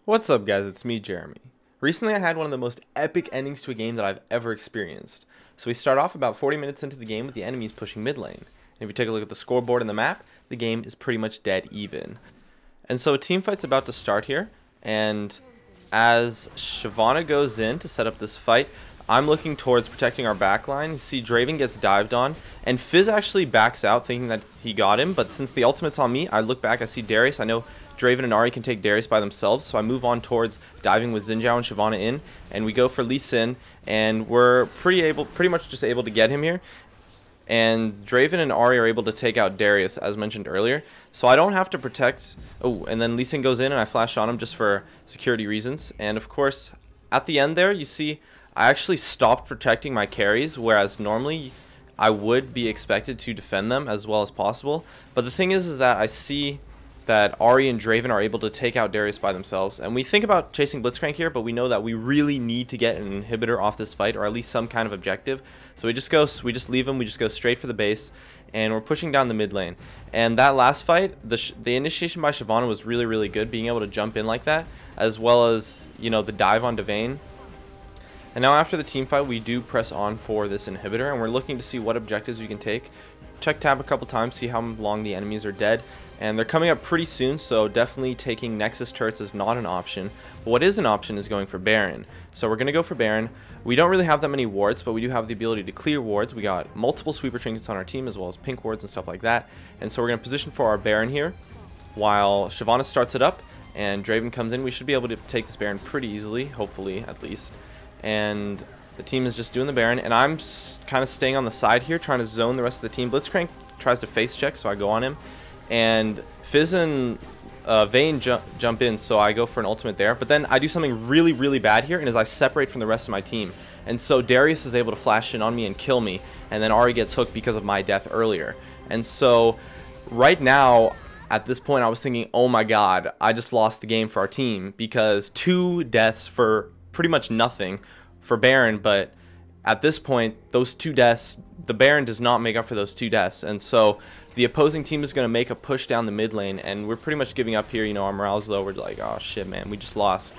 What's up guys, it's me Jeremy. Recently I had one of the most epic endings to a game that I've ever experienced. So we start off about 40 minutes into the game with the enemies pushing mid lane. And if you take a look at the scoreboard and the map, the game is pretty much dead even. And so a team fight's about to start here, and as Shyvana goes in to set up this fight, I'm looking towards protecting our backline. You see Draven gets dived on, and Fizz actually backs out thinking that he got him, but since the ultimate's on me, I look back, I see Darius. I know Draven and Ahri can take Darius by themselves, so I move on towards diving with Xin Zhao and Shyvana in, and we go for Lee Sin, and we're pretty much just able to get him here. And Draven and Ahri are able to take out Darius, as mentioned earlier. So I don't have to protect... Oh, and then Lee Sin goes in, and I flash on him just for security reasons. And of course, at the end there, you see I actually stopped protecting my carries, whereas normally I would be expected to defend them as well as possible. But the thing is that I see that Ahri and Draven are able to take out Darius by themselves. And we think about chasing Blitzcrank here, but we know that we really need to get an inhibitor off this fight, or at least some kind of objective. So we just leave him, we just go straight for the base, and we're pushing down the mid lane. And that last fight, the initiation by Shyvana was really, really good, being able to jump in like that, as well as, you know, the dive on Devane. And now after the team fight, we do press on for this inhibitor, and we're looking to see what objectives we can take. Check tab a couple times, see how long the enemies are dead. And they're coming up pretty soon, so definitely taking Nexus turrets is not an option. But what is an option is going for Baron. So we're going to go for Baron. We don't really have that many wards, but we do have the ability to clear wards. We got multiple sweeper trinkets on our team, as well as pink wards and stuff like that. And so we're going to position for our Baron here, while Shyvana starts it up, and Draven comes in. We should be able to take this Baron pretty easily, hopefully, at least. And the team is just doing the Baron, and I'm kind of staying on the side here, trying to zone the rest of the team. Blitzcrank tries to face check, so I go on him. And Fizz and Vayne jump in, so I go for an ultimate there. But then I do something really, really bad here, and as I separate from the rest of my team. And so Darius is able to flash in on me and kill me, and then Ahri gets hooked because of my death earlier. And so right now, at this point, I was thinking, oh my god, I just lost the game for our team, because 2 deaths for pretty much nothing for Baron. But at this point, those 2 deaths, the Baron does not make up for those 2 deaths. And so the opposing team is going to make a push down the mid lane, and we're pretty much giving up here. You know, our morale's low. We're like, oh shit, man, we just lost.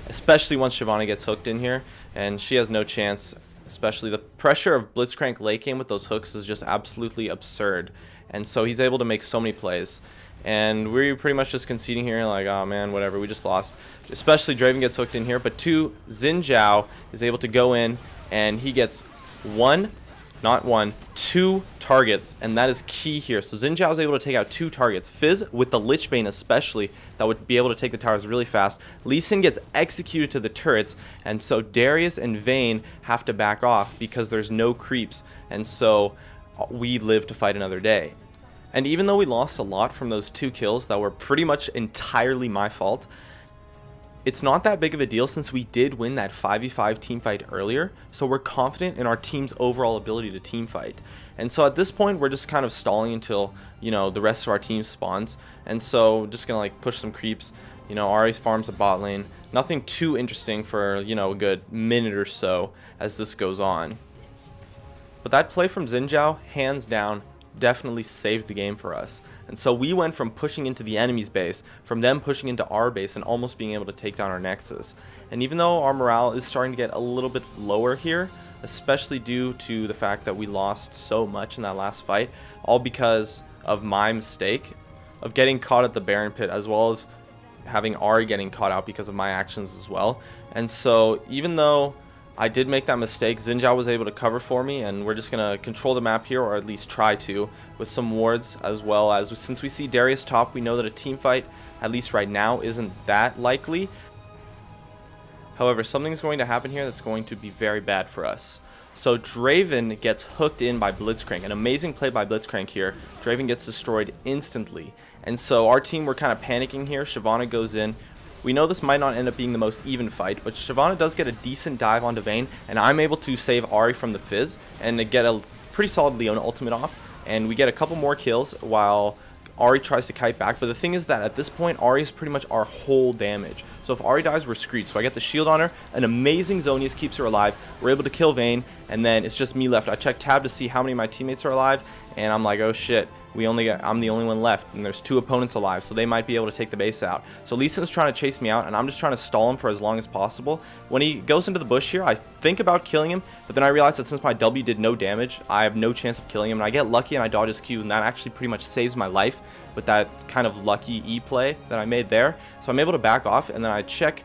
Especially once Shyvana gets hooked in here, and she has no chance. Especially the pressure of Blitzcrank late game with those hooks is just absolutely absurd. And so he's able to make so many plays. And we're pretty much just conceding here, like, oh man, whatever, we just lost. Especially Draven gets hooked in here, but Xin Zhao is able to go in, and he gets 2 targets, and that is key here. So Xin Zhao is able to take out 2 targets. Fizz with the Lich Bane especially, that would be able to take the towers really fast. Lee Sin gets executed to the turrets, and so Darius and Vayne have to back off because there's no creeps, and so we live to fight another day. And even though we lost a lot from those 2 kills that were pretty much entirely my fault, it's not that big of a deal since we did win that 5v5 team fight earlier, so we're confident in our team's overall ability to team fight. And so at this point, we're just kind of stalling until, you know, the rest of our team spawns. And so just gonna like push some creeps. You know, Ahri farms a bot lane. Nothing too interesting for, you know, a good minute or so as this goes on. But that play from Xin Zhao, hands down, definitely saved the game for us. And so we went from pushing into the enemy's base, from them pushing into our base, and almost being able to take down our Nexus. And even though our morale is starting to get a little bit lower here, especially due to the fact that we lost so much in that last fight, all because of my mistake of getting caught at the Baron pit, as well as having Ahri getting caught out because of my actions as well. And so even though I did make that mistake, Xin Zhao was able to cover for me, and we're just going to control the map here, or at least try to, with some wards, as well as, since we see Darius top, we know that a team fight, at least right now, isn't that likely. However, something's going to happen here that's going to be very bad for us. So Draven gets hooked in by Blitzcrank. An amazing play by Blitzcrank here. Draven gets destroyed instantly. And so our team, we're kind of panicking here. Shyvana goes in. We know this might not end up being the most even fight, but Shyvana does get a decent dive onto Vayne, and I'm able to save Ahri from the Fizz and to get a pretty solid Leona ultimate off, and we get a couple more kills while Ahri tries to kite back. But the thing is that at this point, Ahri is pretty much our whole damage. So if Ahri dies, we're screwed. So I get the shield on her, an amazing Zonius keeps her alive, we're able to kill Vayne, and then it's just me left. I check tab to see how many of my teammates are alive, and I'm like, oh shit, I'm the only one left, and there's 2 opponents alive, so they might be able to take the base out. So Lee Sin's trying to chase me out, and I'm just trying to stall him for as long as possible. When he goes into the bush here, I think about killing him, but then I realize that since my W did no damage, I have no chance of killing him, and I get lucky and I dodge his Q, and that actually pretty much saves my life with that kind of lucky E play that I made there. So I'm able to back off, and then I check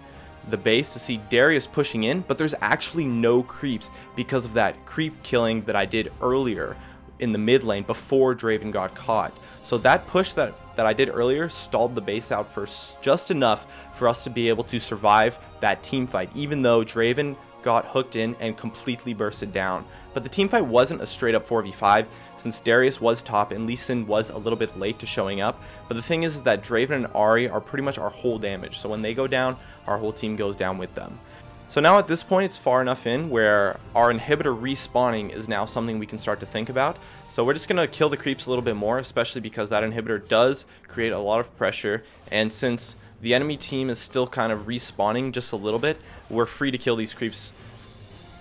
the base to see Darius pushing in, but there's actually no creeps because of that creep killing that I did earlier in the mid lane before Draven got caught. So that push that I did earlier stalled the base out for just enough for us to be able to survive that team fight, even though Draven got hooked in and completely bursted down. But the team fight wasn't a straight up 4v5 since Darius was top and Lee Sin was a little bit late to showing up. But the thing is that Draven and Ahri are pretty much our whole damage. So when they go down, our whole team goes down with them. So now at this point, it's far enough in where our inhibitor respawning is now something we can start to think about. So we're just going to kill the creeps a little bit more, especially because that inhibitor does create a lot of pressure. And since the enemy team is still kind of respawning just a little bit, we're free to kill these creeps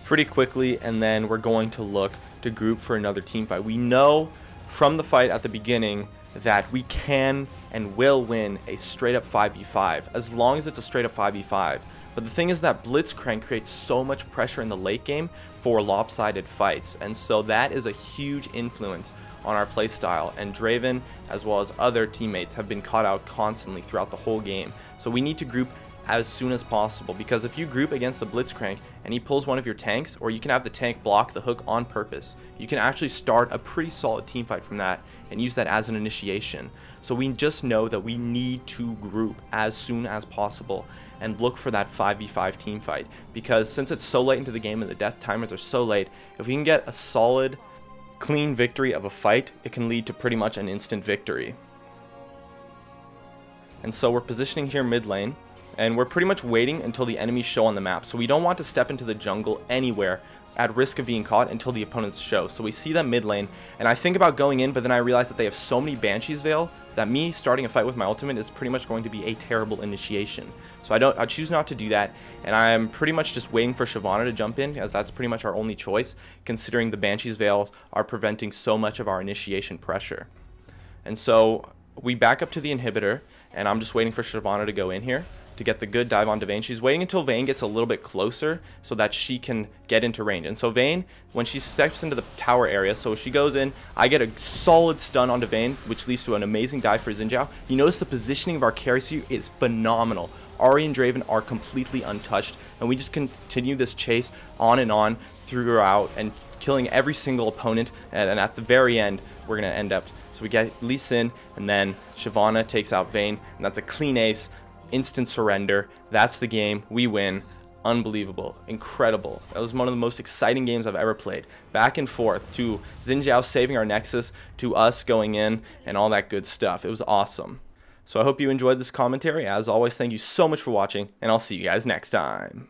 pretty quickly, and then we're going to look to group for another team fight. We know from the fight at the beginning that we can and will win a straight up 5v5 as long as it's a straight up 5v5. But the thing is that Blitzcrank creates so much pressure in the late game for lopsided fights, and so that is a huge influence on our playstyle, and Draven as well as other teammates have been caught out constantly throughout the whole game. So we need to group as soon as possible, because if you group against the Blitzcrank and he pulls one of your tanks, or you can have the tank block the hook on purpose, you can actually start a pretty solid team fight from that and use that as an initiation. So we just know that we need to group as soon as possible and look for that 5v5 team fight, because since it's so late into the game and the death timers are so late, if we can get a solid clean victory of a fight, it can lead to pretty much an instant victory. And so we're positioning here mid lane, and we're pretty much waiting until the enemies show on the map. So we don't want to step into the jungle anywhere at risk of being caught until the opponents show. So we see them mid lane, and I think about going in, but then I realize that they have so many Banshees Veil that me starting a fight with my ultimate is pretty much going to be a terrible initiation. So I choose not to do that, and I'm pretty much just waiting for Shyvana to jump in, as that's pretty much our only choice, considering the Banshees Veils are preventing so much of our initiation pressure. And so we back up to the inhibitor, and I'm just waiting for Shyvana to go in here to get the good dive onto Vayne. She's waiting until Vayne gets a little bit closer so that she can get into range. And so Vayne, when she steps into the tower area, so she goes in, I get a solid stun onto Vayne, which leads to an amazing dive for Xin Zhao. You notice the positioning of our carries here is phenomenal. Ahri and Draven are completely untouched, and we just continue this chase on and on throughout and killing every single opponent, and at the very end, we're going to end up. So we get Lee Sin, and then Shyvana takes out Vayne, and that's a clean ace. Instant surrender. That's the game. We win. Unbelievable. Incredible. That was one of the most exciting games I've ever played. Back and forth to Xin Zhao saving our Nexus, to us going in, and all that good stuff. It was awesome. So I hope you enjoyed this commentary. As always, thank you so much for watching, and I'll see you guys next time.